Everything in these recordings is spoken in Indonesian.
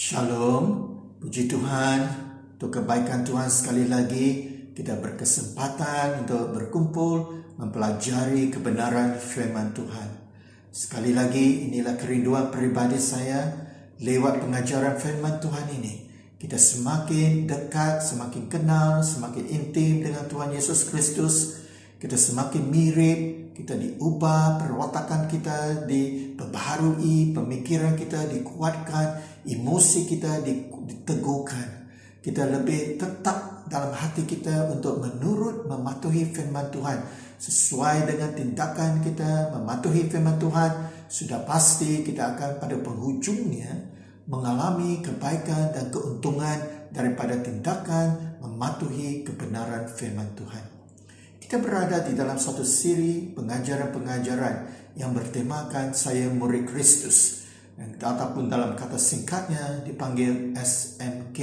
Shalom, puji Tuhan, untuk kebaikan Tuhan sekali lagi kita berkesempatan untuk berkumpul mempelajari kebenaran firman Tuhan. Sekali lagi inilah kerinduan pribadi saya lewat pengajaran firman Tuhan ini. Kita semakin dekat, semakin kenal, semakin intim dengan Tuhan Yesus Kristus. Kita semakin mirip, kita diubah, perwatakan kita diperbaharui, pemikiran kita dikuatkan, emosi kita diteguhkan. Kita lebih tetap dalam hati kita untuk menurut mematuhi firman Tuhan. Sesuai dengan tindakan kita mematuhi firman Tuhan, sudah pasti kita akan pada penghujungnya mengalami kebaikan dan keuntungan daripada tindakan mematuhi kebenaran firman Tuhan. Kita berada di dalam satu siri pengajaran-pengajaran yang bertemakan Saya Murid Kristus, ataupun dalam kata singkatnya dipanggil SMK.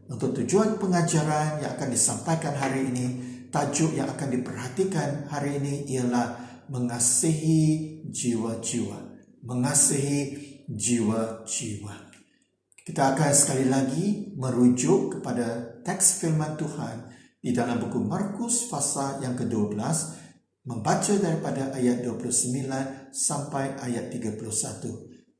Untuk tujuan pengajaran yang akan disampaikan hari ini, tajuk yang akan diperhatikan hari ini ialah mengasihi jiwa-jiwa. Mengasihi jiwa-jiwa. Kita akan sekali lagi merujuk kepada teks firman Tuhan di dalam buku Markus pasal yang ke-12, membaca daripada ayat 29 sampai ayat 31.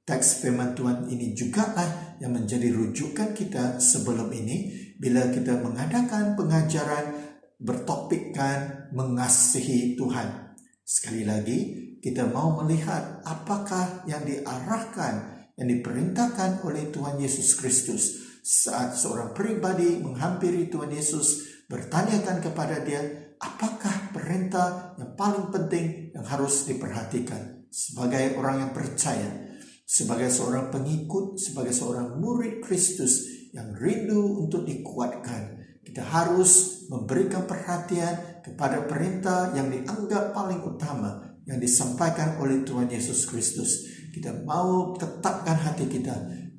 Teks firman Tuhan ini jugalah yang menjadi rujukan kita sebelum ini bila kita mengadakan pengajaran bertopikkan mengasihi Tuhan. Sekali lagi, kita mau melihat apakah yang diarahkan, yang diperintahkan oleh Tuhan Yesus Kristus saat seorang pribadi menghampiri Tuhan Yesus, bertanyakan kepada dia, apakah perintah yang paling penting yang harus diperhatikan sebagai orang yang percaya, sebagai seorang pengikut, sebagai seorang murid Kristus yang rindu untuk dikuatkan. Kita harus memberikan perhatian kepada perintah yang dianggap paling utama yang disampaikan oleh Tuhan Yesus Kristus. Kita mau tetapkan hati kita.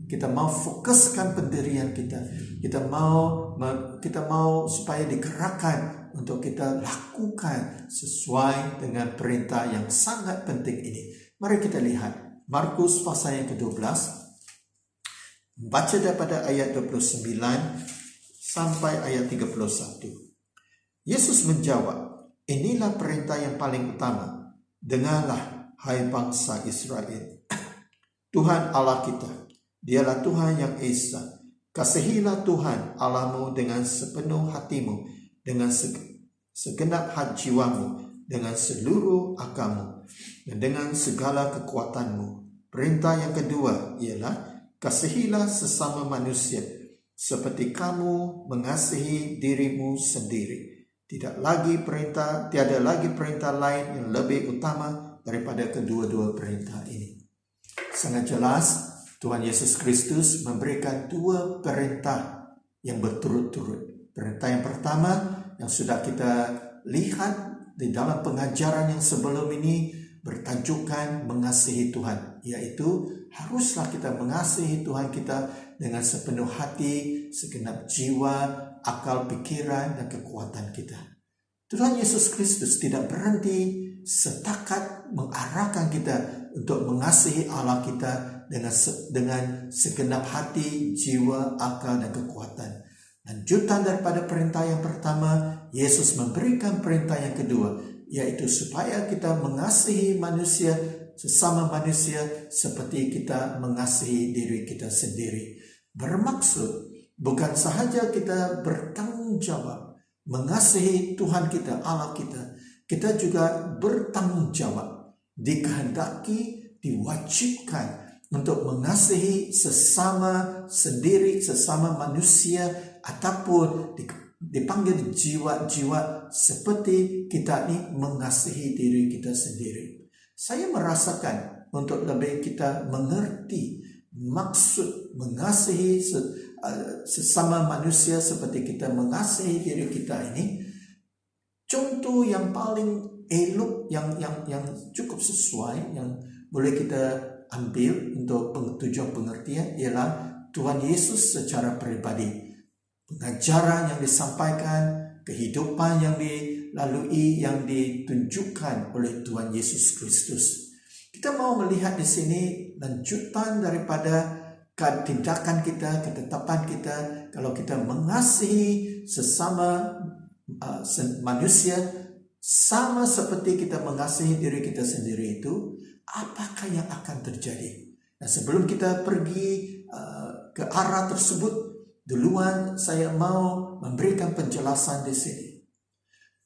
Kita mau fokuskan pendirian kita. Kita mau supaya digerakkan untuk kita lakukan sesuai dengan perintah yang sangat penting ini. Mari kita lihat Markus pasal yang ke-12. Baca daripada ayat 29 sampai ayat 31. Yesus menjawab, inilah perintah yang paling utama. Dengarlah, hai bangsa Israel. Tuhan Allah kita, Dialah Tuhan yang Esa. Kasihilah Tuhan Allahmu dengan sepenuh hatimu, dengan segenap hati jiwamu, dengan seluruh akalmu, dan dengan segala kekuatanmu. Perintah yang kedua ialah kasihilah sesama manusia seperti kamu mengasihi dirimu sendiri. Tiada lagi perintah lain yang lebih utama daripada kedua-dua perintah ini. Sangat jelas Tuhan Yesus Kristus memberikan dua perintah yang berturut-turut. Perintah yang pertama yang sudah kita lihat di dalam pengajaran yang sebelum ini bertajukan mengasihi Tuhan, yaitu haruslah kita mengasihi Tuhan kita dengan sepenuh hati, segenap jiwa, akal, pikiran, dan kekuatan kita. Tuhan Yesus Kristus tidak berhenti setakat mengarahkan kita untuk mengasihi Allah kita dengan segenap hati, jiwa, akal, dan kekuatan. Lanjutan daripada perintah yang pertama, Yesus memberikan perintah yang kedua, yaitu supaya kita mengasihi manusia, sesama manusia, seperti kita mengasihi diri kita sendiri. Bermaksud bukan sahaja kita bertanggung jawab mengasihi Tuhan kita, Allah kita, kita juga bertanggung jawab, dikehendaki, diwajibkan untuk mengasihi sesama sendiri, sesama manusia, ataupun dipanggil jiwa-jiwa seperti kita ini mengasihi diri kita sendiri. Saya merasakan untuk lebih kita mengerti maksud mengasihi sesama manusia seperti kita mengasihi diri kita ini. Contoh yang paling elok, yang cukup sesuai, yang boleh kita ambil untuk tujuan pengertian ialah Tuhan Yesus secara pribadi. Pengajaran yang disampaikan, kehidupan yang dilalui, yang ditunjukkan oleh Tuhan Yesus Kristus. Kita mau melihat di sini lanjutan daripada tindakan kita, ketetapan kita, kalau kita mengasihi sesama manusia sama seperti kita mengasihi diri kita sendiri itu, apakah yang akan terjadi? Nah, sebelum kita pergi ke arah tersebut, duluan saya mau memberikan penjelasan di sini.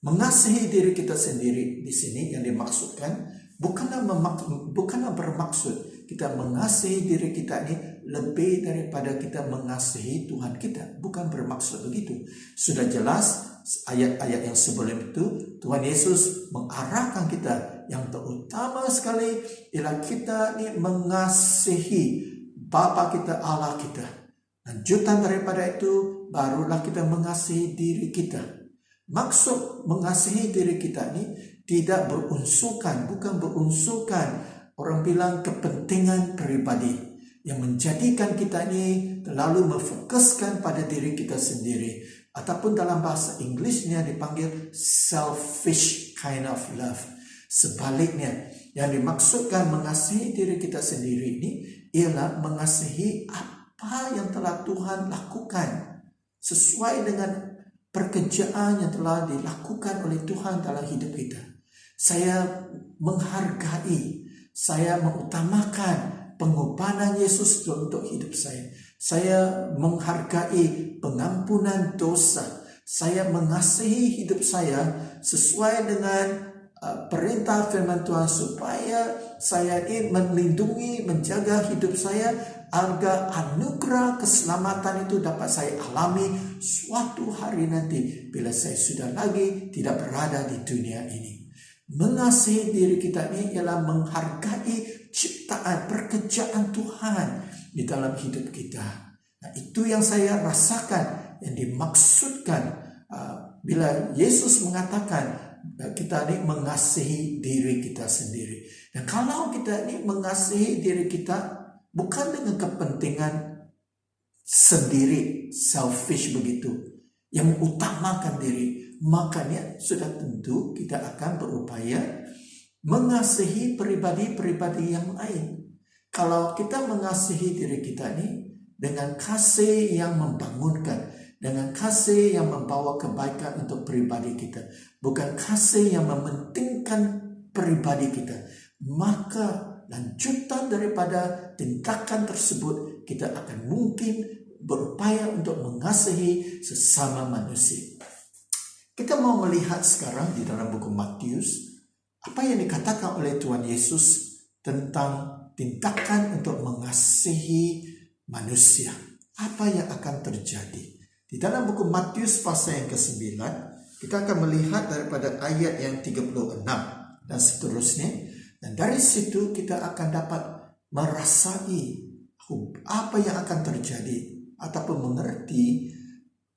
Mengasihi diri kita sendiri di sini yang dimaksudkan bukanlah bermaksud kita mengasihi diri kita ini lebih daripada kita mengasihi Tuhan kita. Bukan bermaksud begitu. Sudah jelas ayat-ayat yang sebelum itu Tuhan Yesus mengarahkan kita yang terutama sekali ialah kita ini mengasihi Bapa kita, Allah kita. Lanjutan daripada itu barulah kita mengasihi diri kita. Maksud mengasihi diri kita ini tidak berunsurkan, bukan berunsurkan orang bilang kepentingan pribadi yang menjadikan kita ini terlalu memfokuskan pada diri kita sendiri, ataupun dalam bahasa Inggrisnya dipanggil selfish kind of love. Sebaliknya, yang dimaksudkan mengasihi diri kita sendiri ini ialah mengasihi apa yang telah Tuhan lakukan sesuai dengan pekerjaan yang telah dilakukan oleh Tuhan dalam hidup kita. Saya menghargai, saya mengutamakan pengorbanan Yesus untuk hidup saya. Saya menghargai pengampunan dosa. Saya mengasihi hidup saya sesuai dengan perintah firman Tuhan supaya saya ingin melindungi, menjaga hidup saya agar anugerah keselamatan itu dapat saya alami suatu hari nanti bila saya sudah lagi tidak berada di dunia ini. Mengasihi diri kita ini ialah menghargai ciptaan, pekerjaan Tuhan di dalam hidup kita. Nah, itu yang saya rasakan yang dimaksudkan bila Yesus mengatakan kita ini mengasihi diri kita sendiri. Dan kalau kita ini mengasihi diri kita bukan dengan kepentingan sendiri, selfish begitu, yang mengutamakan diri, makanya sudah tentu kita akan berupaya mengasihi pribadi-pribadi yang lain. Kalau kita mengasihi diri kita ini dengan kasih yang membangunkan, dengan kasih yang membawa kebaikan untuk pribadi kita, bukan kasih yang mementingkan pribadi kita, maka lanjutan daripada tindakan tersebut kita akan mungkin berupaya untuk mengasihi sesama manusia. Kita mau melihat sekarang di dalam buku Matius apa yang dikatakan oleh Tuhan Yesus tentang tindakan untuk mengasihi manusia. Apa yang akan terjadi? Di dalam buku Matius pasal yang ke-9, kita akan melihat daripada ayat yang 36 dan seterusnya. Dan dari situ kita akan dapat merasai apa yang akan terjadi ataupun mengerti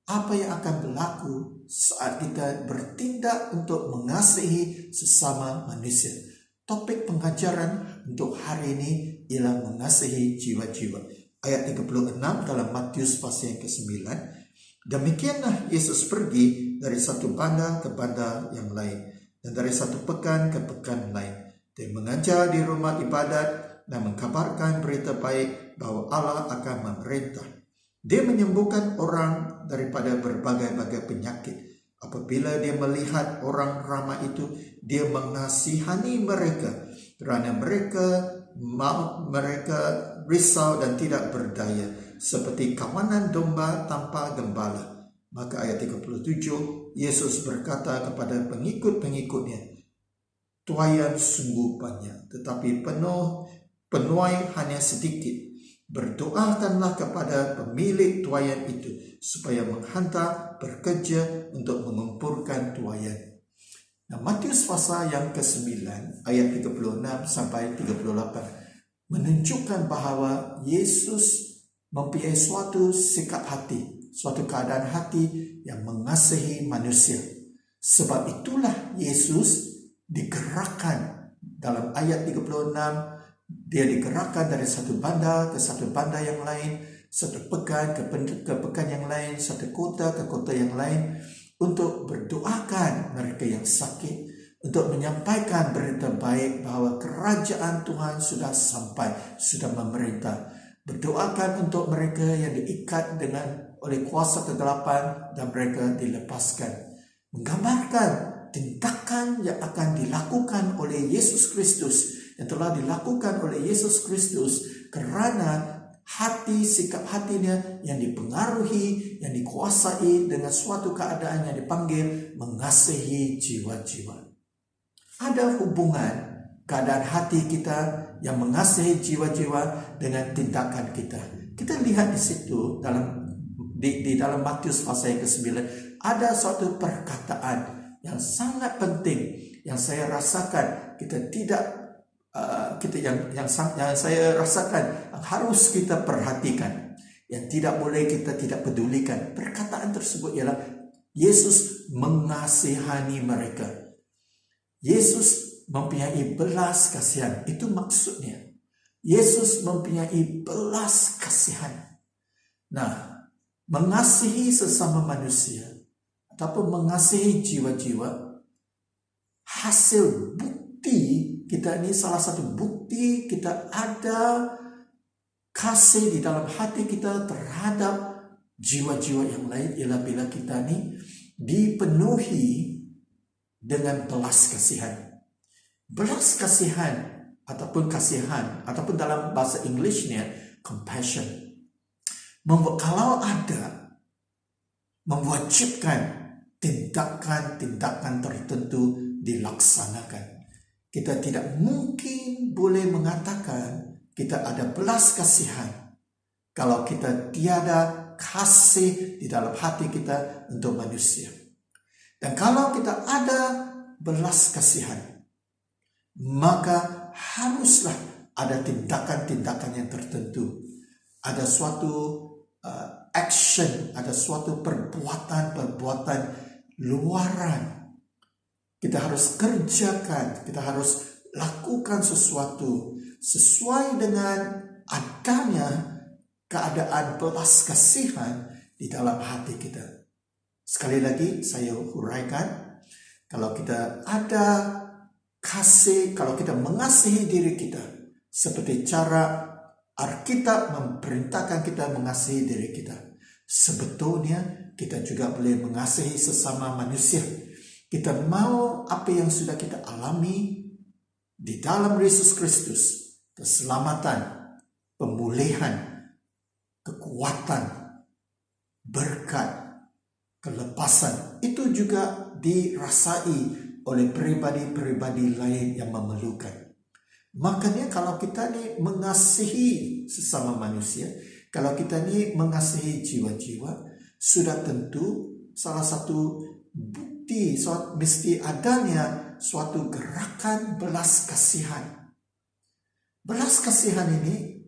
apa yang akan berlaku saat kita bertindak untuk mengasihi sesama manusia. Topik pengajaran untuk hari ini ialah mengasihi jiwa-jiwa. Ayat 36 dalam Matius pasal yang ke-9. Demikianlah Yesus pergi dari satu banda ke banda yang lain, dan dari satu pekan ke pekan lain. Dia mengajar di rumah ibadat dan mengkabarkan berita baik bahwa Allah akan memerintah. Dia menyembuhkan orang daripada berbagai-bagai penyakit. Apabila dia melihat orang ramai itu, dia mengasihani mereka kerana mereka risau dan tidak berdaya, seperti kawanan domba tanpa gembala. Maka ayat 37, Yesus berkata kepada pengikut-pengikutnya, tuaian sungguh banyak, tetapi penuai hanya sedikit. Berdoakanlah kepada pemilik tuaian itu supaya menghantar bekerja untuk mengumpulkan tuaian. Nah, Matius pasal yang ke-9 ayat 36 sampai 38 menunjukkan bahawa Yesus mempunyai suatu sikap hati, suatu keadaan hati yang mengasihi manusia. Sebab itulah Yesus digerakkan dalam ayat 36, dia digerakkan dari satu banda ke satu banda yang lain, satu pekan ke pekan yang lain, satu kota ke kota yang lain, untuk berdoakan mereka yang sakit, untuk menyampaikan berita baik bahawa kerajaan Tuhan sudah sampai, sudah memerintah. Berdoakan untuk mereka yang diikat oleh kuasa kegelapan dan mereka dilepaskan. Menggambarkan tindakan yang akan dilakukan oleh Yesus Kristus, yang telah dilakukan oleh Yesus Kristus kerana sikap hatinya yang dipengaruhi, yang dikuasai dengan suatu keadaan yang dipanggil mengasihi jiwa-jiwa. Ada hubungan keadaan hati kita yang mengasihi jiwa-jiwa dengan tindakan kita. Kita lihat di situ di dalam Matius pasal yang ke-9 ada suatu perkataan yang sangat penting yang saya rasakan yang saya rasakan harus kita perhatikan, yang tidak boleh kita tidak pedulikan. Perkataan tersebut ialah Yesus mengasihani mereka. Yesus mempunyai belas kasihan. Itu maksudnya. Yesus mempunyai belas kasihan. Nah, mengasihi sesama manusia ataupun mengasihi jiwa-jiwa, hasil bukti kita ini, salah satu bukti kita ada kasih di dalam hati kita terhadap jiwa-jiwa yang lain ialah bila kita ini dipenuhi dengan belas kasihan. Belas kasihan ataupun kasihan ataupun dalam bahasa Inggrisnya compassion. Kalau ada mewajibkan tindakan-tindakan tertentu dilaksanakan. Kita tidak mungkin boleh mengatakan kita ada belas kasihan kalau kita tiada kasih di dalam hati kita untuk manusia. Dan kalau kita ada belas kasihan, maka haruslah ada tindakan-tindakan yang tertentu. Ada suatu action, ada suatu perbuatan luaran. Kita harus kerjakan, kita harus lakukan sesuatu sesuai dengan adanya keadaan belas kasihan di dalam hati kita. Sekali lagi saya huraikan, kalau kita ada kasih, kalau kita mengasihi diri kita seperti cara Alkitab memerintahkan kita mengasihi diri kita, sebetulnya kita juga boleh mengasihi sesama manusia. Kita mau apa yang sudah kita alami di dalam Yesus Kristus, keselamatan, pemulihan, kekuatan, berkat, kelepasan, itu juga dirasai oleh pribadi-pribadi lain yang memerlukan. Makanya kalau kita ni mengasihi sesama manusia, kalau kita ni mengasihi jiwa-jiwa, sudah tentu salah satu bukti mesti adanya suatu gerakan belas kasihan. Belas kasihan ini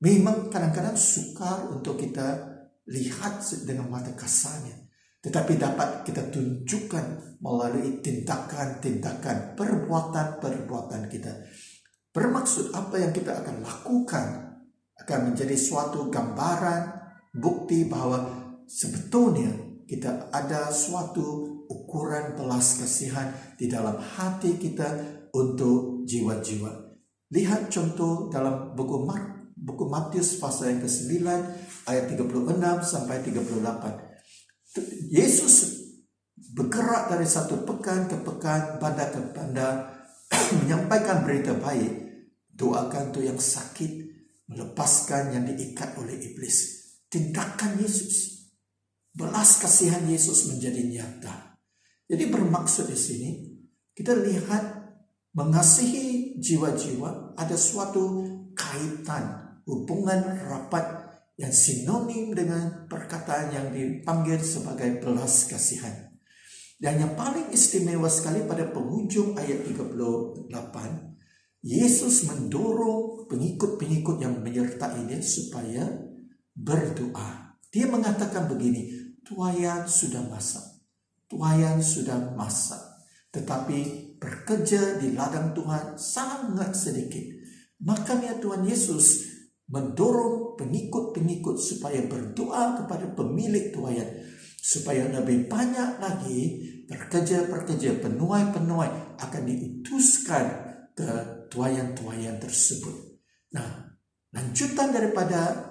memang kadang-kadang sukar untuk kita lihat dengan mata kasarnya, tetapi dapat kita tunjukkan melalui tindakan-tindakan, perbuatan-perbuatan kita. Bermaksud apa yang kita akan lakukan akan menjadi suatu gambaran, bukti bahwa sebetulnya kita ada suatu ukuran belas kasihan di dalam hati kita untuk jiwa-jiwa. Lihat contoh dalam buku Matius pasal yang ke-9 ayat 36 sampai 38. Yesus bergerak dari satu pekan ke pekan, banda ke banda, menyampaikan berita baik, doakan untuk yang sakit, melepaskan yang diikat oleh iblis. Tindakan Yesus, belas kasihan Yesus menjadi nyata. Jadi bermaksud di sini kita lihat mengasihi jiwa-jiwa ada suatu kaitan, hubungan rapat yang sinonim dengan perkataan yang dipanggil sebagai belas kasihan. Dan yang paling istimewa sekali pada penghujung ayat 38, Yesus mendorong pengikut-pengikut yang menyertainya supaya berdoa. Dia mengatakan begini, tuaian sudah masak, tetapi bekerja di ladang Tuhan sangat sedikit. Makanya Tuhan Yesus mendorong pengikut-pengikut supaya berdoa kepada pemilik tuaian, supaya lebih banyak lagi pekerja-pekerja, penuai-penuai akan diutuskan ke tuaian-tuaian tersebut. Nah, Lanjutan daripada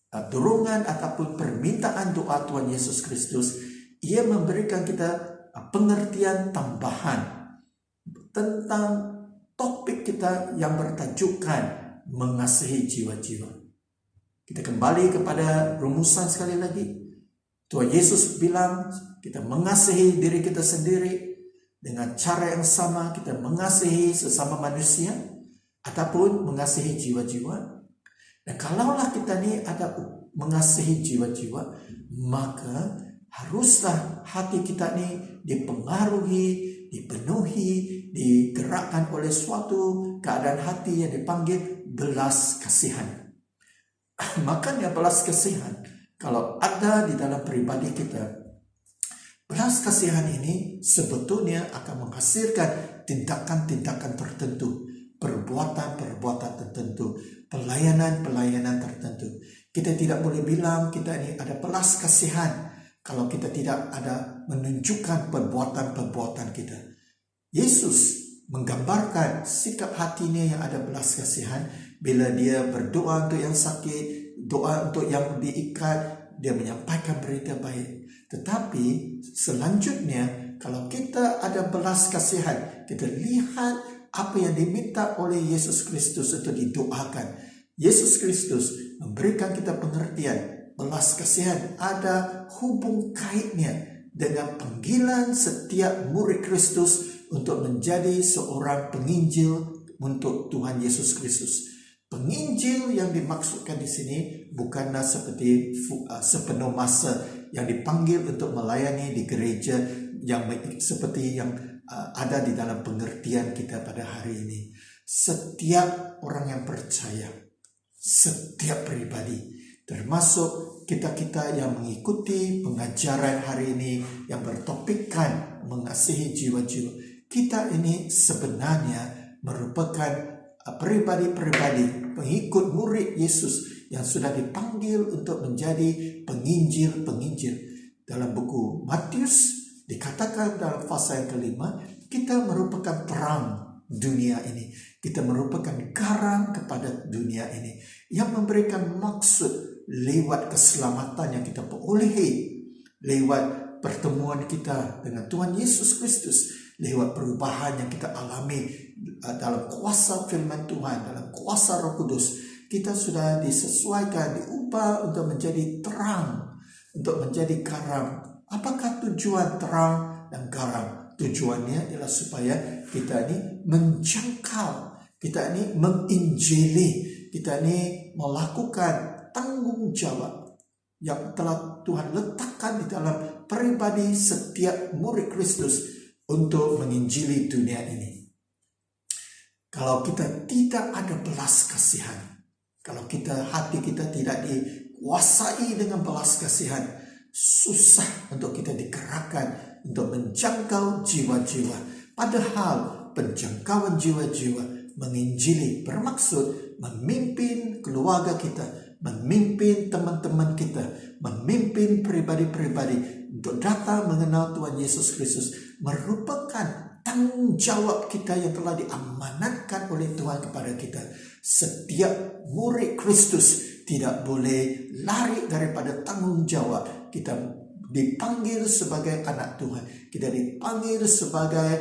dorongan ataupun permintaan doa Tuhan Yesus Kristus, ia memberikan kita pengertian tambahan tentang topik kita yang bertajukan mengasihi jiwa-jiwa. Kita kembali kepada rumusan sekali lagi. Tuhan Yesus bilang kita mengasihi diri kita sendiri dengan cara yang sama, kita mengasihi sesama manusia ataupun mengasihi jiwa-jiwa. Dan kalaulah kita ini ada mengasihi jiwa-jiwa, maka haruslah hati kita ini dipengaruhi, dipenuhi, digerakkan oleh suatu keadaan hati yang dipanggil belas kasihan. Makanya belas kasihan, kalau ada di dalam pribadi kita, belas kasihan ini sebetulnya akan menghasilkan tindakan-tindakan tertentu, perbuatan-perbuatan tertentu, pelayanan-pelayanan tertentu. Kita tidak boleh bilang kita ini ada belas kasihan kalau kita tidak ada menunjukkan perbuatan-perbuatan kita. Yesus menggambarkan sikap hatinya yang ada belas kasihan bila dia berdoa untuk yang sakit, doa untuk yang diikat, dia menyampaikan berita baik. Tetapi selanjutnya, kalau kita ada belas kasihan, kita lihat apa yang diminta oleh Yesus Kristus itu didoakan. Yesus Kristus memberikan kita pengertian belas kasihan ada hubung kaitnya dengan panggilan setiap murid Kristus untuk menjadi seorang penginjil untuk Tuhan Yesus Kristus. Penginjil yang dimaksudkan di sini bukanlah seperti sepenuh masa yang dipanggil untuk melayani di gereja yang seperti yang ada di dalam pengertian kita pada hari ini. Setiap orang yang percaya, setiap pribadi, termasuk kita-kita yang mengikuti pengajaran hari ini yang bertopikkan mengasihi jiwa-jiwa, kita ini sebenarnya merupakan pribadi-pribadi pengikut murid Yesus yang sudah dipanggil untuk menjadi penginjil-penginjil. Dalam buku Matius dikatakan dalam pasal yang kelima, kita merupakan terang dunia ini. Kita merupakan garam kepada dunia ini yang memberikan maksud lewat keselamatan yang kita perolehi, lewat pertemuan kita dengan Tuhan Yesus Kristus, lewat perubahan yang kita alami dalam kuasa firman Tuhan, dalam kuasa Roh Kudus. Kita sudah disesuaikan, diubah untuk menjadi terang, untuk menjadi garam. Apakah tujuan terang dan garam? Tujuannya adalah supaya kita ini menjangkau, kita ini menginjili, kita ini melakukan tanggung jawab yang telah Tuhan letakkan di dalam pribadi setiap murid Kristus untuk menginjili dunia ini. Kalau kita tidak ada belas kasihan, kalau hati kita tidak dikuasai dengan belas kasihan, susah untuk kita digerakkan untuk menjangkau jiwa-jiwa. Padahal penjangkauan jiwa-jiwa, menginjili bermaksud memimpin keluarga kita, memimpin teman-teman kita, memimpin pribadi-pribadi untuk datang mengenal Tuhan Yesus Kristus, merupakan tanggung jawab kita yang telah diamanatkan oleh Tuhan kepada kita. Setiap murid Kristus tidak boleh lari daripada tanggung jawab. Kita dipanggil sebagai anak Tuhan, kita dipanggil sebagai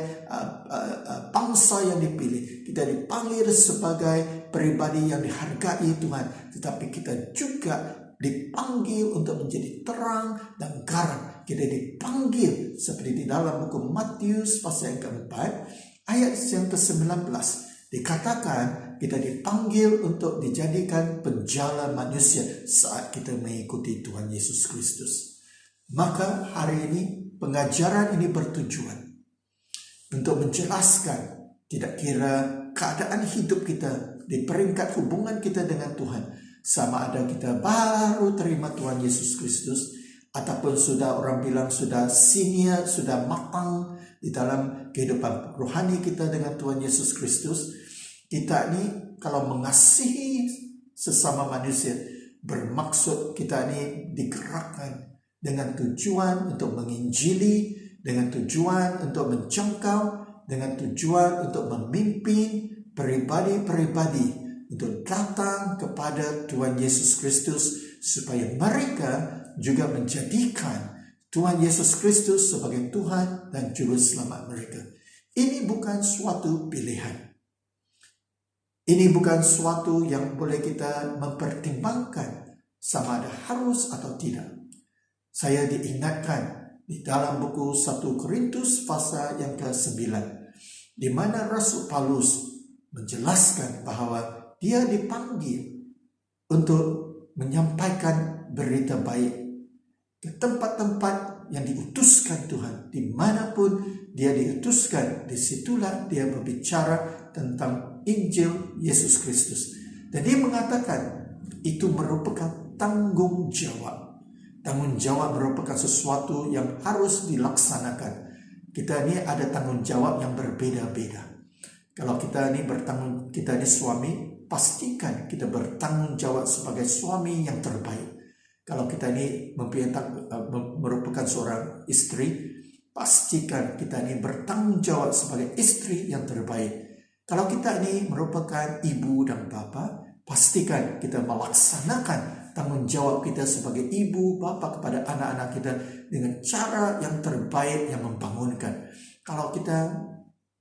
bangsa yang dipilih, kita dipanggil sebagai pribadi yang dihargai Tuhan, tetapi kita juga dipanggil untuk menjadi terang dan garam. Kita dipanggil seperti di dalam buku Matius pasal yang keempat ayat yang ke-19 dikatakan kita dipanggil untuk dijadikan penjala manusia saat kita mengikuti Tuhan Yesus Kristus. Maka hari ini pengajaran ini bertujuan untuk menjelaskan tidak kira keadaan hidup kita di peringkat hubungan kita dengan Tuhan, sama ada kita baru terima Tuhan Yesus Kristus ataupun sudah orang bilang sudah senior, sudah matang di dalam kehidupan rohani kita dengan Tuhan Yesus Kristus. Kita ini kalau mengasihi sesama manusia bermaksud kita ini digerakkan dengan tujuan untuk menginjili, dengan tujuan untuk menjangkau, dengan tujuan untuk memimpin pribadi-pribadi untuk datang kepada Tuhan Yesus Kristus supaya mereka juga menjadikan Tuhan Yesus Kristus sebagai Tuhan dan Juru Selamat mereka. Ini bukan suatu pilihan. Ini bukan suatu yang boleh kita mempertimbangkan sama ada harus atau tidak. Saya diingatkan di dalam buku 1 Korintus pasal yang ke-9, di mana Rasul Paulus menjelaskan bahwa dia dipanggil untuk menyampaikan berita baik ke tempat-tempat yang diutuskan Tuhan. Dimanapun dia diutuskan, disitulah dia berbicara tentang Injil Yesus Kristus. Dan dia mengatakan itu merupakan tanggung jawab. Tanggung jawab merupakan sesuatu yang harus dilaksanakan. Kita ini ada tanggung jawab yang berbeda-beda. Kalau kita ini suami, pastikan kita bertanggung jawab sebagai suami yang terbaik. Kalau kita ini merupakan seorang istri, pastikan kita ini bertanggung jawab sebagai istri yang terbaik. Kalau kita ini merupakan ibu dan bapa, pastikan kita melaksanakan tanggung jawab kita sebagai ibu, bapa kepada anak-anak kita dengan cara yang terbaik yang membangunkan. Kalau kita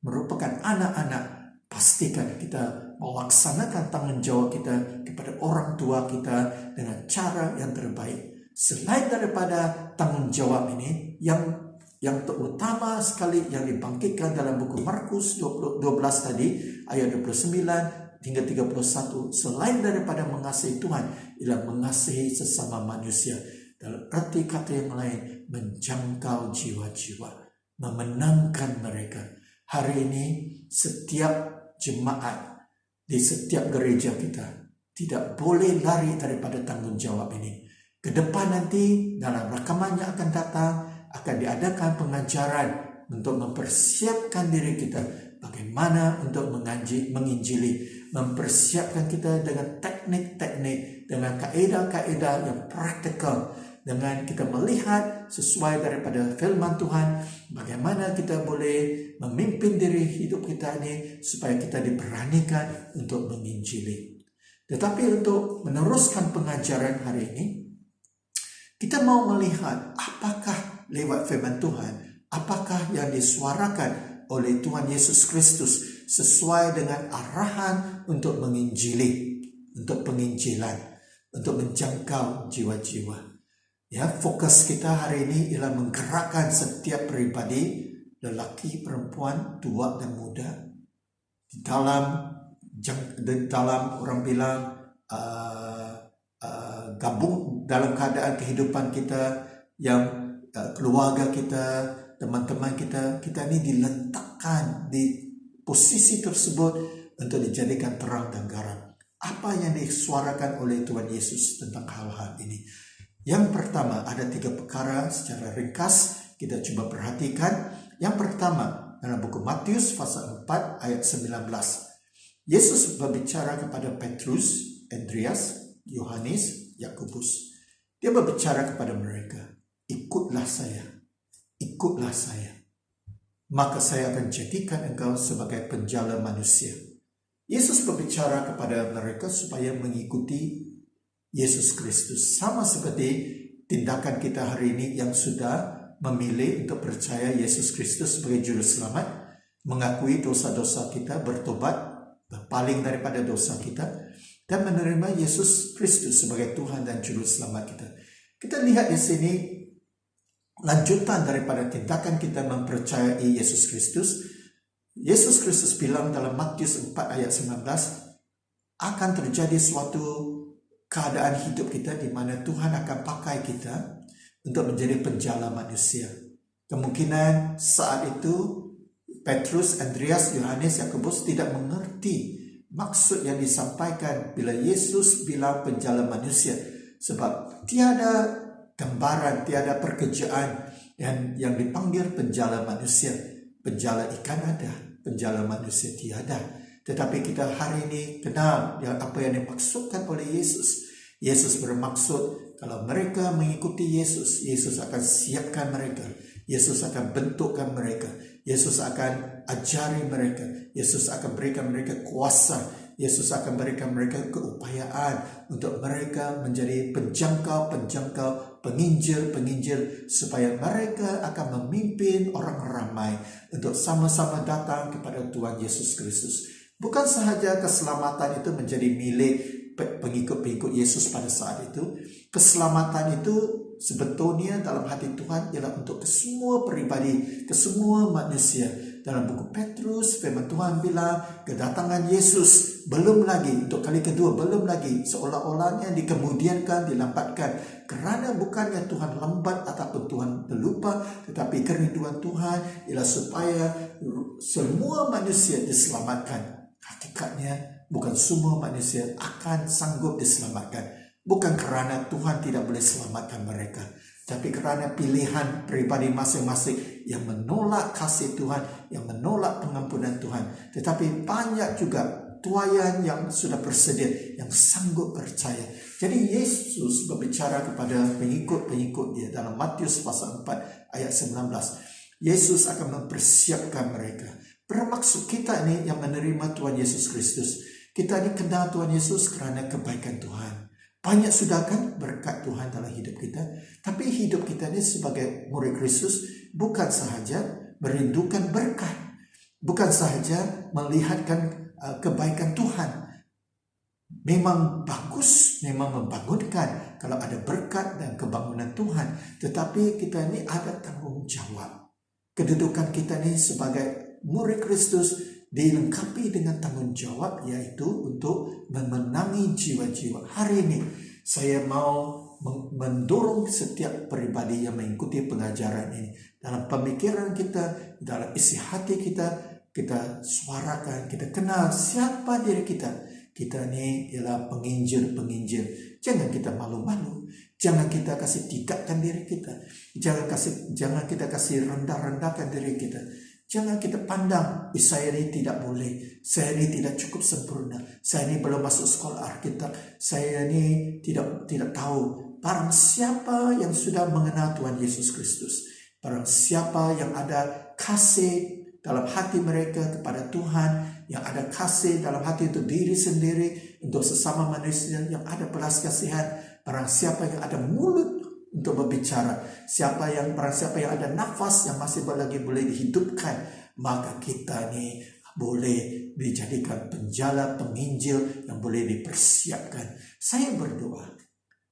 merupakan anak-anak, pastikan kita melaksanakan tanggung jawab kita kepada orang tua kita dengan cara yang terbaik. Selain daripada tanggung jawab ini, yang terutama sekali yang dibangkitkan dalam buku Markus 12 tadi, ayat 29 hingga 31, selain daripada mengasihi Tuhan, ialah mengasihi sesama manusia. Dalam arti kata yang lain, menjangkau jiwa-jiwa, memenangkan mereka. Hari ini setiap jemaat di setiap gereja kita tidak boleh lari daripada tanggung jawab ini. Ke depan nanti dalam rakaman yang akan datang akan diadakan pengajaran untuk mempersiapkan diri kita bagaimana untuk menginjili, mempersiapkan kita dengan teknik-teknik, dengan kaedah-kaedah yang praktikal, dengan kita melihat sesuai daripada firman Tuhan, bagaimana kita boleh memimpin diri hidup kita ini supaya kita diberanikan untuk menginjili. Tetapi untuk meneruskan pengajaran hari ini, kita mau melihat apakah lewat firman Tuhan, apakah yang disuarakan oleh Tuhan Yesus Kristus sesuai dengan arahan untuk menginjili, untuk penginjilan, untuk menjangkau jiwa-jiwa. Ya, fokus kita hari ini ialah menggerakkan setiap pribadi, lelaki, perempuan, tua dan muda, di dalam orang bilang gabung dalam keadaan kehidupan kita yang keluarga kita, teman-teman kita ini diletakkan di posisi tersebut untuk dijadikan terang dan garam. Apa yang disuarakan oleh Tuhan Yesus tentang hal-hal ini? Yang pertama, ada 3 perkara secara ringkas kita coba perhatikan. Yang pertama, dalam buku Matius pasal 4 ayat 19. Yesus berbicara kepada Petrus, Andreas, Yohanes, Yakobus. Dia berbicara kepada mereka, ikutlah saya, ikutlah saya. Maka saya akan jadikan engkau sebagai penjala manusia. Yesus berbicara kepada mereka supaya mengikuti Yesus Kristus. Sama seperti tindakan kita hari ini yang sudah memilih untuk percaya Yesus Kristus sebagai Juru Selamat, mengakui dosa-dosa kita, bertobat, berpaling daripada dosa kita, dan menerima Yesus Kristus sebagai Tuhan dan Juru Selamat kita. Kita lihat di sini lanjutan daripada tindakan kita mempercayai Yesus Kristus. Yesus Kristus bilang dalam Matius 4 ayat 19, akan terjadi suatu keadaan hidup kita di mana Tuhan akan pakai kita untuk menjadi penjala manusia. Kemungkinan saat itu Petrus, Andreas, Yohanes, Yakobus tidak mengerti maksud yang disampaikan bila Yesus bilang penjala manusia, sebab tiada gambaran, tiada pekerjaan yang dipanggil penjala manusia. Penjala ikan ada, penjala manusia tiada. Tetapi kita hari ini kenal apa yang dimaksudkan oleh Yesus. Yesus bermaksud kalau mereka mengikuti Yesus, Yesus akan siapkan mereka. Yesus akan bentukkan mereka. Yesus akan ajari mereka. Yesus akan berikan mereka kuasa. Yesus akan berikan mereka keupayaan untuk mereka menjadi penjangkau, penginjil, supaya mereka akan memimpin orang ramai untuk sama-sama datang kepada Tuhan Yesus Kristus. Bukan sahaja keselamatan itu menjadi milik pengikut-pengikut Yesus pada saat itu. Keselamatan itu sebetulnya dalam hati Tuhan ialah untuk semua pribadi, ke semua manusia. Dalam buku Petrus, firman Tuhan bilang kedatangan Yesus belum lagi, untuk kali kedua belum lagi, seolah-olahnya dikemudiankan, dilambatkan. Kerana bukannya Tuhan lambat ataupun Tuhan terlupa, tetapi kerinduan Tuhan ialah supaya semua manusia diselamatkan. Hakikatnya bukan semua manusia akan sanggup diselamatkan. Bukan kerana Tuhan tidak boleh selamatkan mereka, tapi kerana pilihan pribadi masing-masing yang menolak kasih Tuhan, yang menolak pengampunan Tuhan. Tetapi banyak juga tuayan yang sudah bersedia, yang sanggup percaya. Jadi Yesus berbicara kepada pengikut-pengikut dia dalam Matius pasal 4 ayat 19. Yesus akan mempersiapkan mereka. Bermaksud kita ini yang menerima Tuhan Yesus Kristus, kita ini kenal Tuhan Yesus kerana kebaikan Tuhan. Banyak sudah kan berkat Tuhan dalam hidup kita. Tapi hidup kita ini sebagai murid Kristus bukan sahaja merindukan berkat, bukan sahaja melihatkan kebaikan Tuhan. Memang bagus, memang membangunkan kalau ada berkat dan kebangunan Tuhan. Tetapi kita ini ada tanggung jawab. Kedudukan kita ini sebagai murid Kristus dilengkapi dengan tanggung jawab, yaitu untuk memenangi jiwa-jiwa. Hari ini saya mau mendorong setiap pribadi yang mengikuti pengajaran ini. Dalam pemikiran kita, dalam isi hati kita, kita suarakan, kita kenal siapa diri kita. Kita ini ialah penginjil-penginjil. Jangan kita malu-malu. Jangan kita kasih tidakkan diri kita. Jangan kita kasih rendah-rendahkan diri kita. Jangan kita pandang, saya ini tidak boleh, saya ini tidak cukup sempurna, saya ini belum masuk sekolah Alkitab, saya ini tidak tahu. Barang siapa yang sudah mengenal Tuhan Yesus Kristus, barang siapa yang ada kasih dalam hati mereka kepada Tuhan, yang ada kasih dalam hati untuk diri sendiri, untuk sesama manusia, yang ada belas kasihan, barang siapa yang ada mulut untuk berbicara, barang siapa yang ada nafas yang masih lagi boleh dihidupkan, maka kita ni boleh dijadikan penjala, penginjil yang boleh dipersiapkan. Saya berdoa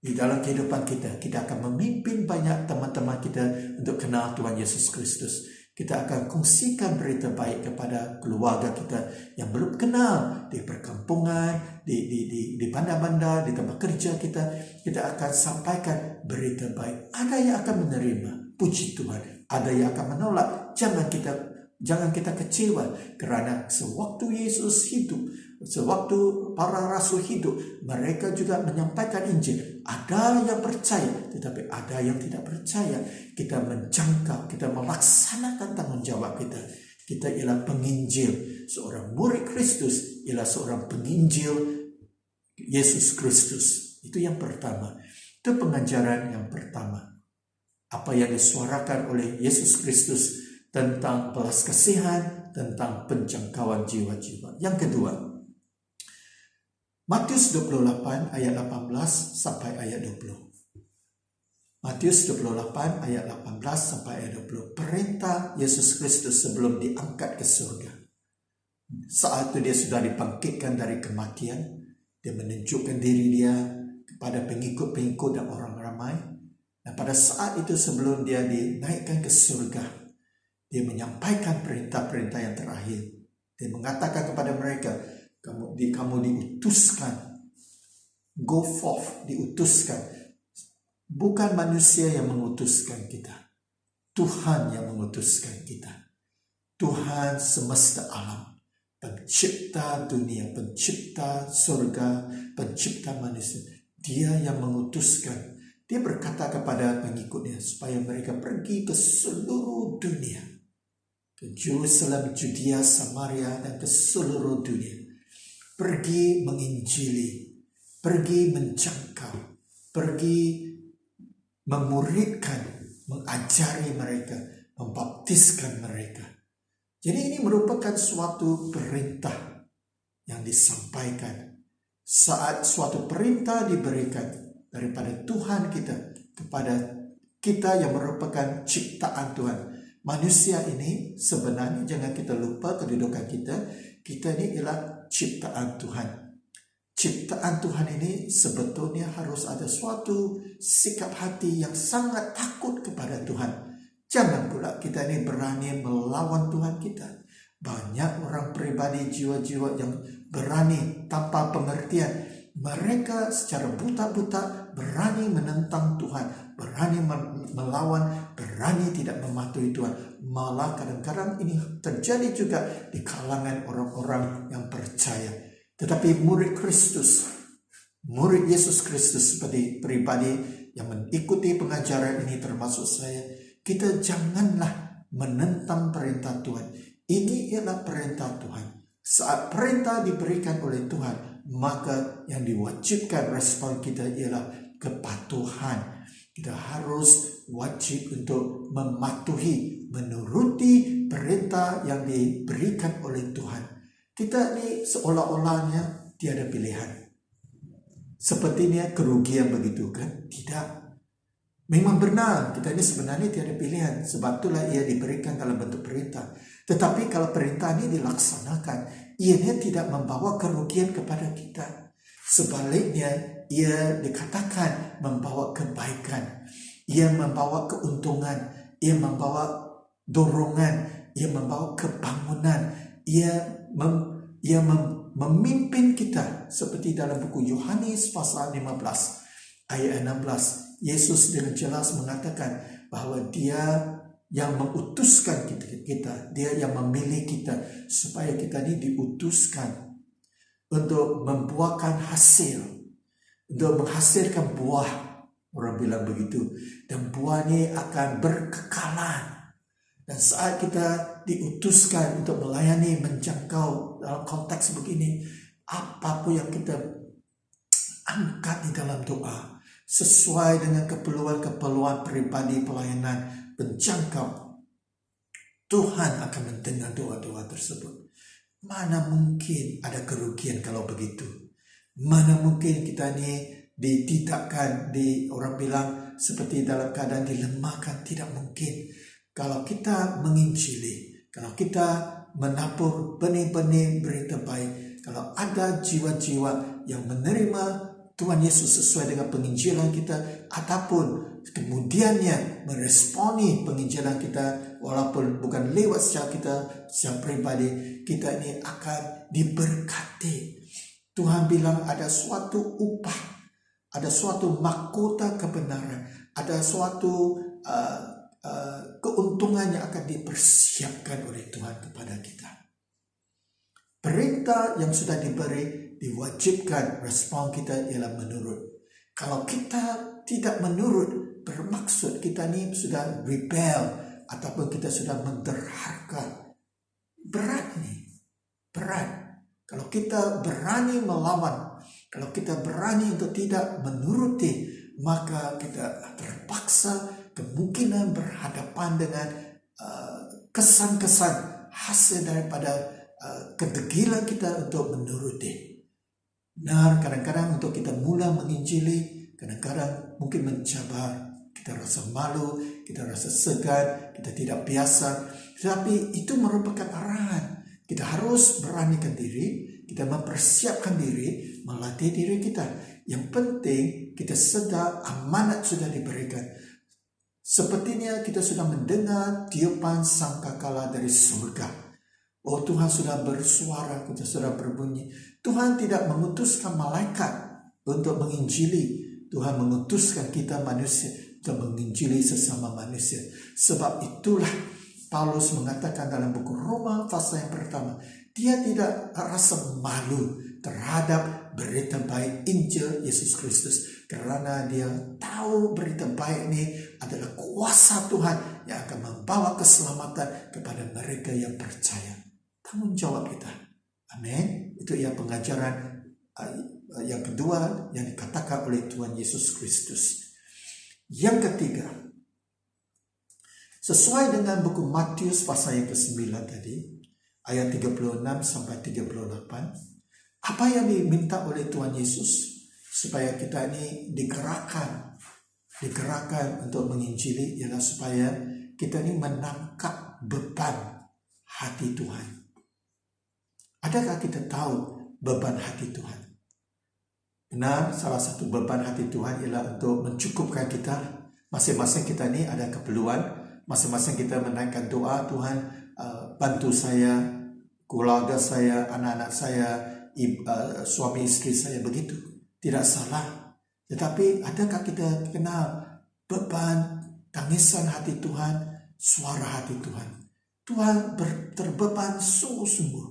di dalam kehidupan kita akan memimpin banyak teman-teman kita untuk kenal Tuhan Yesus Kristus. Kita akan kongsikan berita baik kepada keluarga kita yang belum kenal, di perkampungan, di bandar-bandar, di tempat kerja kita. Kita akan sampaikan berita baik. Ada yang akan menerima, puji Tuhan. Ada yang akan menolak. Jangan kita kecewa, kerana sewaktu Yesus hidup, sewaktu para rasul hidup, mereka juga menyampaikan Injil. Ada yang percaya, tetapi ada yang tidak percaya. Kita menjangkau, kita melaksanakan tanggung jawab kita. Kita ialah penginjil. Seorang murid Kristus ialah seorang penginjil Yesus Kristus. Itu yang pertama. Itu pengajaran yang pertama. Apa yang disuarakan oleh Yesus Kristus tentang belas kasihan, tentang penjangkauan jiwa-jiwa. Yang kedua, Matius 28 ayat 18 sampai ayat 20. Matius 28 ayat 18 sampai ayat 20. Perintah Yesus Kristus sebelum diangkat ke surga. Saat itu dia sudah dibangkitkan dari kematian. Dia menunjukkan diri dia kepada pengikut-pengikut dan orang ramai. Dan pada saat itu sebelum dia dinaikkan ke surga, dia menyampaikan perintah-perintah yang terakhir. Dia mengatakan kepada mereka, kamu diutuskan, go forth, diutuskan. Bukan manusia yang mengutuskan kita, Tuhan yang mengutuskan kita. Tuhan semesta alam, pencipta dunia, pencipta surga, pencipta manusia. Dia yang mengutuskan. Dia berkata kepada pengikutnya supaya mereka pergi ke seluruh dunia, ke Jerusalem, Judea, Samaria, dan ke seluruh dunia. Pergi menginjili, pergi menjangkau, pergi memuridkan, mengajari mereka, membaptiskan mereka. Jadi ini merupakan suatu perintah yang disampaikan. Saat suatu perintah diberikan daripada Tuhan kita kepada kita yang merupakan ciptaan Tuhan. Manusia ini sebenarnya jangan kita lupa kedudukan kita. Kita ini ialah ciptaan Tuhan. Ciptaan Tuhan ini sebetulnya harus ada suatu sikap hati yang sangat takut kepada Tuhan. Jangan pula kita ini berani melawan Tuhan kita. Banyak orang pribadi jiwa-jiwa yang berani tanpa pengertian. Mereka secara buta-buta berani menentang Tuhan, berani melawan, berani tidak mematuhi Tuhan. Malah kadang-kadang ini terjadi juga di kalangan orang-orang yang percaya. Tetapi murid Kristus, murid Yesus Kristus seperti pribadi yang mengikuti pengajaran ini termasuk saya, kita janganlah menentang perintah Tuhan. Ini ialah perintah Tuhan. Saat perintah diberikan oleh Tuhan, maka yang diwajibkan respon kita ialah kepatuhan. Kita harus wajib untuk mematuhi, menuruti perintah yang diberikan oleh Tuhan. Kita ini seolah-olahnya tiada pilihan. Sepertinya kerugian begitu kan? Tidak. Memang benar, kita ini sebenarnya tiada pilihan. Sebab itulah ia diberikan dalam bentuk perintah. Tetapi kalau perintah ini dilaksanakan, ianya tidak membawa kerugian kepada kita. Sebaliknya, ia dikatakan membawa kebaikan. Ia membawa keuntungan. Ia membawa dorongan. Ia membawa kebangunan. Ia memimpin kita. Seperti dalam buku Yohanes pasal 15 ayat 16. Yesus dengan jelas mengatakan bahwa Dia yang mengutuskan kita, Dia yang memilih kita supaya kita ini diutuskan untuk membuahkan hasil, untuk menghasilkan buah. Orang bilang begitu. Dan buah ini akan berkekalan. Dan saat kita diutuskan untuk melayani, menjangkau dalam konteks begini, apapun yang kita angkat di dalam doa, sesuai dengan keperluan-keperluan pribadi pelayanan, menjangkau, Tuhan akan mendengar doa-doa tersebut. Mana mungkin ada kerugian kalau begitu? Mana mungkin kita ini ditidakkan, orang bilang seperti dalam keadaan dilemahkan? Tidak mungkin. Kalau kita menginjili, kalau kita menabur benih-benih berita baik, kalau ada jiwa-jiwa yang menerima Tuhan Yesus sesuai dengan penginjilan kita, ataupun kemudiannya meresponi penginjilan kita, walaupun bukan lewat secara kita, secara pribadi, kita ini akan diberkati. Tuhan bilang ada suatu upah, ada suatu mahkota kebenaran, ada suatu keuntungan yang akan dipersiapkan oleh Tuhan kepada kita. Perintah yang sudah diberi diwajibkan, respon kita ialah menurut. Kalau kita tidak menurut, bermaksud kita ini sudah rebel ataupun kita sudah menderhaka. Berat nih, berat. Kalau kita berani melawan, kalau kita berani untuk tidak menuruti, maka kita terpaksa kemungkinan berhadapan dengan kesan-kesan hasil daripada kedegilan kita untuk menuruti. Benar, kadang-kadang untuk kita mula menginjili, kadang-kadang mungkin mencabar. Kita rasa malu, kita rasa segan, kita tidak biasa. Tetapi itu merupakan arahan. Kita harus beranikan diri, kita mempersiapkan diri, melatih diri kita. Yang penting kita sedar amanat sudah diberikan. Sepertinya kita sudah mendengar tiupan sangkakala dari surga. Oh, Tuhan sudah bersuara, kita sudah berbunyi. Tuhan tidak mengutuskan malaikat untuk menginjili. Tuhan mengutuskan kita manusia untuk menginjili sesama manusia. Sebab itulah Paulus mengatakan dalam buku Roma pasal yang pertama, dia tidak rasa malu terhadap berita baik Injil Yesus Kristus. Karena dia tahu berita baik ini adalah kuasa Tuhan yang akan membawa keselamatan kepada mereka yang percaya. Tanggung jawab kita. Amin. Itu yang pengajaran yang kedua yang dikatakan oleh Tuhan Yesus Kristus. Yang ketiga, sesuai dengan buku Matius pasal yang ke-9 tadi, ayat 36 sampai 38, Apa yang diminta oleh Tuhan Yesus supaya kita ini digerakkan untuk menginjili ialah supaya kita ini menangkap beban hati Tuhan. Adakah kita tahu beban hati Tuhan? Benar, salah satu beban hati Tuhan ialah untuk mencukupkan kita. Masing-masing kita ini ada keperluan, masing-masing kita menaikkan doa, Tuhan bantu saya, keluarga saya, anak-anak saya, suami istri saya, begitu. Tidak salah. Tetapi adakah kita kenal beban, tangisan hati Tuhan, suara hati Tuhan? Tuhan terbeban sungguh-sungguh,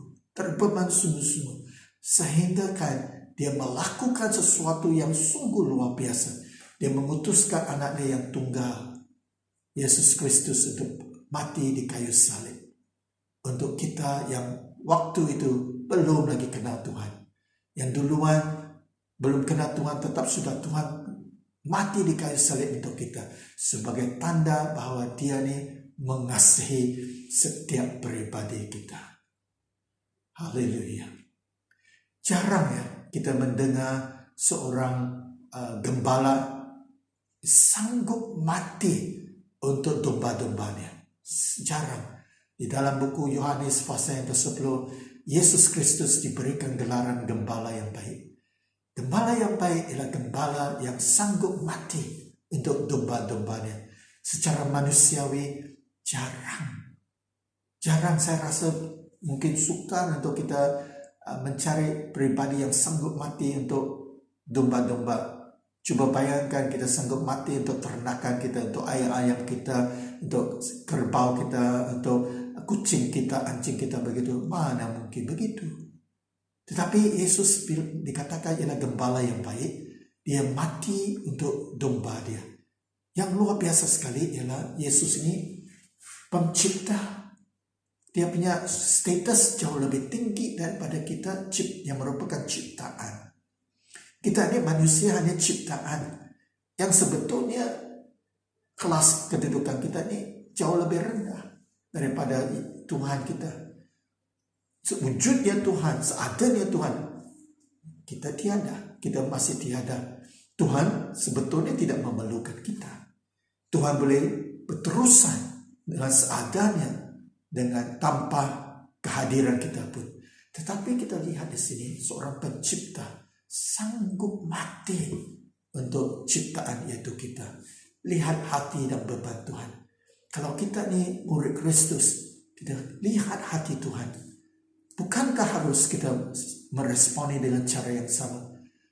sehingga kan dia melakukan sesuatu yang sungguh luar biasa. Dia mengutuskan anaknya yang tunggal, Yesus Kristus, untuk mati di kayu salib. Untuk kita yang waktu itu belum lagi kenal Tuhan. Yang duluan belum kenal Tuhan, tetap sudah Tuhan mati di kayu salib untuk kita. Sebagai tanda bahwa dia ini mengasihi setiap pribadi kita. Haleluya. Jarang ya kita mendengar seorang gembala sanggup mati untuk domba-dombanya. Jarang. Di dalam buku Yohanes pasal yang ke-10, Yesus Kristus diberikan gelaran gembala yang baik. Gembala yang baik ialah gembala yang sanggup mati untuk domba-dombanya. Secara manusiawi jarang saya rasa mungkin sukar untuk kita mencari pribadi yang sanggup mati untuk domba-domba. Coba bayangkan kita sanggup mati untuk ternakan kita, untuk ayam-ayam kita, untuk kerbau kita, untuk kucing kita, anjing kita, begitu. Mana mungkin begitu. Tetapi Yesus dikatakan ialah gembala yang baik. Dia mati untuk domba dia. Yang luar biasa sekali ialah Yesus ini pencipta. Dia punya status jauh lebih tinggi daripada kita yang merupakan ciptaan. Kita ini manusia hanya ciptaan. Yang sebetulnya kelas kedudukan kita ini jauh lebih rendah daripada Tuhan kita. Sewujudnya Tuhan, seadanya Tuhan, kita tiada. Kita masih tiada. Tuhan sebetulnya tidak memerlukan kita. Tuhan boleh berterusan dengan seadanya, dengan tanpa kehadiran kita pun. Tetapi kita lihat di sini seorang pencipta sanggup mati untuk ciptaan yaitu kita. Lihat hati dan beban Tuhan. Kalau kita ni murid Kristus, kita lihat hati Tuhan. Bukankah harus kita meresponi dengan cara yang sama?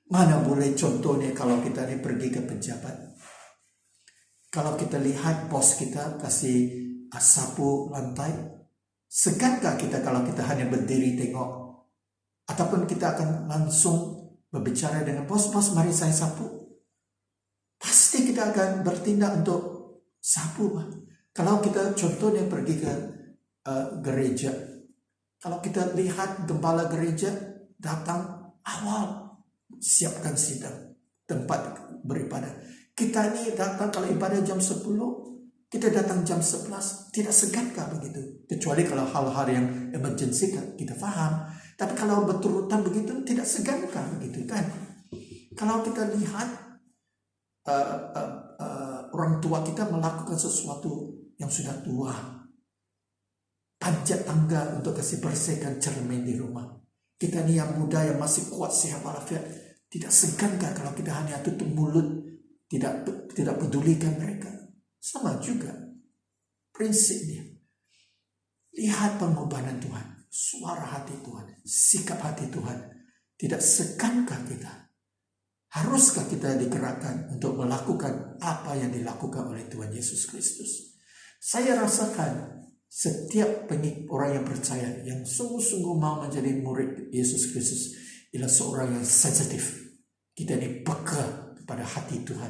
Mana boleh contohnya kalau kita ni pergi ke pejabat. Kalau kita lihat bos kita kasih sapu lantai, segankah kita kalau kita hanya berdiri tengok? Ataupun kita akan langsung berbicara dengan bos, mari saya sapu. Pasti kita akan bertindak untuk sapu. Kalau kita contohnya pergi ke gereja, kalau kita lihat gembala gereja datang awal, siapkan sidang, tempat beribadah. Kita ini datang kalau ibadah jam 10, kita datang jam 11, tidak segankah begitu? Kecuali kalau hal-hal yang emergency kita faham. Tapi kalau berturutan begitu tidak segankah begitu kan? Kalau kita lihat orang tua kita melakukan sesuatu yang sudah tua, panjat tangga untuk kasih bersihkan cermin di rumah. Kita ni yang muda yang masih kuat sehat walafiat, tidak segankah kalau kita hanya tutup mulut, tidak pedulikan mereka? Sama juga prinsipnya. Lihat pengorbanan Tuhan, suara hati Tuhan, sikap hati Tuhan. Tidak segankah kita? Haruskah kita digerakkan untuk melakukan apa yang dilakukan oleh Tuhan Yesus Kristus? Saya rasakan setiap orang yang percaya, yang sungguh-sungguh mau menjadi murid Yesus Kristus, ialah seorang yang sensitif. Kita ini peka kepada hati Tuhan.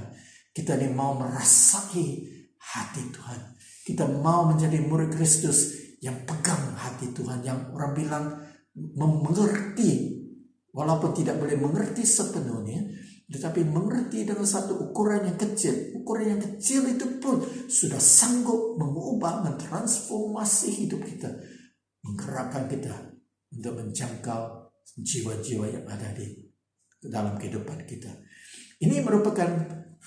Kita ini mau merasai hati Tuhan. Kita mau menjadi murid Kristus yang pegang hati Tuhan, yang orang bilang mengerti, walaupun tidak boleh mengerti sepenuhnya, tetapi mengerti dengan satu ukuran yang kecil. Ukuran yang kecil itu pun sudah sanggup mengubah, mentransformasi hidup kita, menggerakkan kita untuk menjangkau jiwa-jiwa yang ada di dalam kehidupan kita. Ini merupakan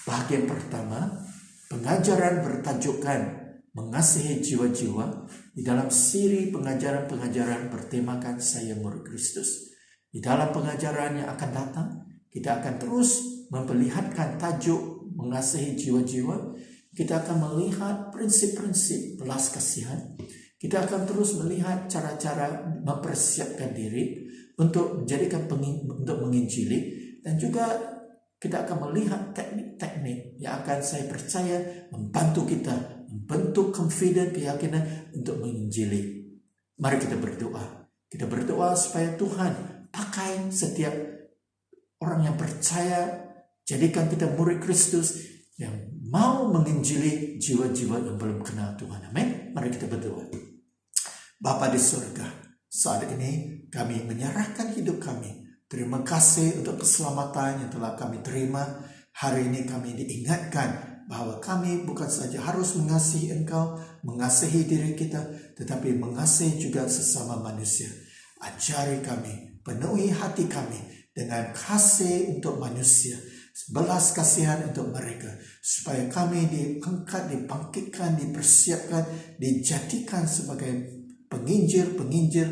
bagian pertama pengajaran bertajukan mengasihi jiwa-jiwa di dalam siri pengajaran-pengajaran bertemakan Saya Murid Kristus. Di dalam pengajaran yang akan datang, kita akan terus memperlihatkan tajuk mengasihi jiwa-jiwa. Kita akan melihat prinsip-prinsip belas kasihan. Kita akan terus melihat cara-cara mempersiapkan diri untuk menjadikan untuk menginjili, dan juga kita akan melihat teknik-teknik yang akan saya percaya membantu kita membentuk confident, keyakinan untuk menginjili. Mari kita berdoa. Kita berdoa supaya Tuhan pakai setiap orang yang percaya, jadikan kita murid Kristus yang mau menginjili jiwa-jiwa yang belum kenal Tuhan. Amin. Mari kita berdoa. Bapa di surga, saat ini kami menyerahkan hidup kami. Terima kasih untuk keselamatan yang telah kami terima. Hari ini kami diingatkan bahwa kami bukan saja harus mengasihi Engkau, mengasihi diri kita, tetapi mengasihi juga sesama manusia. Ajari kami, penuhi hati kami dengan kasih untuk manusia, belas kasihan untuk mereka, supaya kami diangkat, dibangkitkan, dipersiapkan, dijadikan sebagai penginjil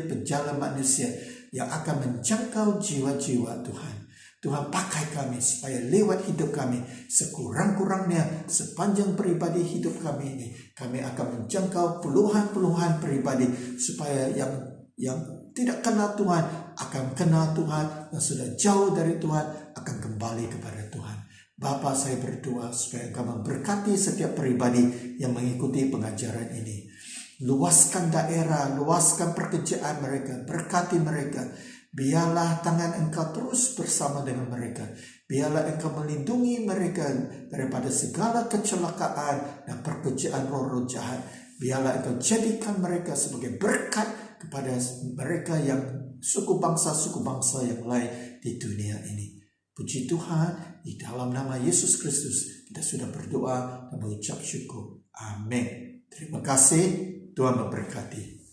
penjalan manusia yang akan menjangkau jiwa-jiwa Tuhan. Tuhan pakai kami supaya lewat hidup kami, sekurang-kurangnya sepanjang pribadi hidup kami ini, kami akan menjangkau puluhan pribadi, supaya yang tidak kenal Tuhan akan kenal Tuhan, yang sudah jauh dari Tuhan akan kembali kepada Tuhan. Bapa, saya berdoa supaya Engkau memberkati setiap pribadi yang mengikuti pengajaran ini. Luaskan daerah, luaskan pekerjaan mereka, berkati mereka. Biarlah tangan Engkau terus bersama dengan mereka. Biarlah Engkau melindungi mereka daripada segala kecelakaan dan pekerjaan roh-roh jahat. Biarlah Engkau jadikan mereka sebagai berkat kepada mereka yang suku bangsa yang lain di dunia ini. Puji Tuhan, di dalam nama Yesus Kristus kita sudah berdoa dan mengucap syukur. Amin. Terima kasih. Tuhan memberkati.